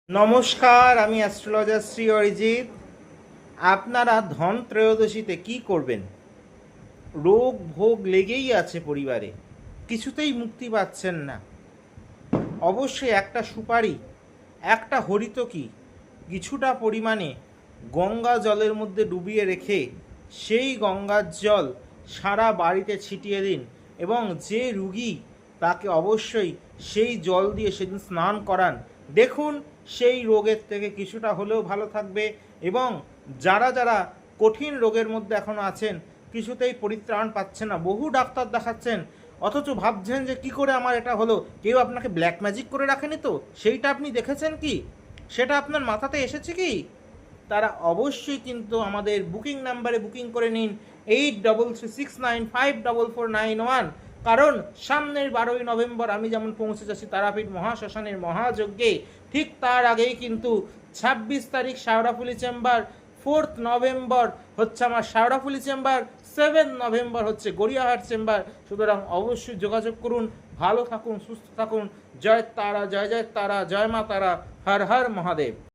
নমস্কার, আমি অ্যাস্ট্রোলজার শ্রী অরিজিৎ। আপনারা ধন ত্রয়োদশীতে কি করবেন? রোগ ভোগ লেগেই আছে পরিবারে, কিছুতেই মুক্তি পাচ্ছেন না। অবশ্যই একটা সুপারি, একটা হরিতকি কিছুটা পরিমাণে গঙ্গা জলের মধ্যে ডুবিয়ে রেখে সেই গঙ্গার জল সারা বাড়িতে ছিটিয়ে দিন এবং যে রুগী তাকে অবশ্যই সেই জল দিয়ে সেদিন স্নান করান। দেখুন সেই রোগের থেকে কিছুটা হলেও ভালো থাকবে। এবং যারা যারা কঠিন রোগের মধ্যে এখনও আছেন, কিছুতেই পরিত্রাণ পাচ্ছেন না, বহু ডাক্তার দেখাচ্ছেন, অথচ ভাবছেন যে কি করে আমার এটা হলো, কেউ আপনাকে ব্ল্যাক ম্যাজিক করে রাখেনি তো? সেইটা আপনি দেখেছেন কি? সেটা আপনার মাথাতে এসেছে কি? তারা অবশ্যই কিন্তু আমাদের বুকিং নাম্বারে বুকিং করে নিন 8336954491। কারণ সামনের 12ই নভেম্বর আমি যেমন পৌঁছে যাচ্ছি তারাপীঠ মহাশ্মশানের মহাযজ্ঞে, ঠিক তার আগেই কিন্তু 26 তারিখ শাওড়াফুলি চেম্বার, 4th নভেম্বর হচ্ছে আমার শাওড়াফুলি চেম্বার, 7th নভেম্বর হচ্ছে গড়িয়াহাট চেম্বার। সুতরাং অবশ্যই যোগাযোগ করুন। ভালো থাকুন, সুস্থ থাকুন। জয় তারা, জয় জয় তারা, জয় মা তারা, হর হর মহাদেব।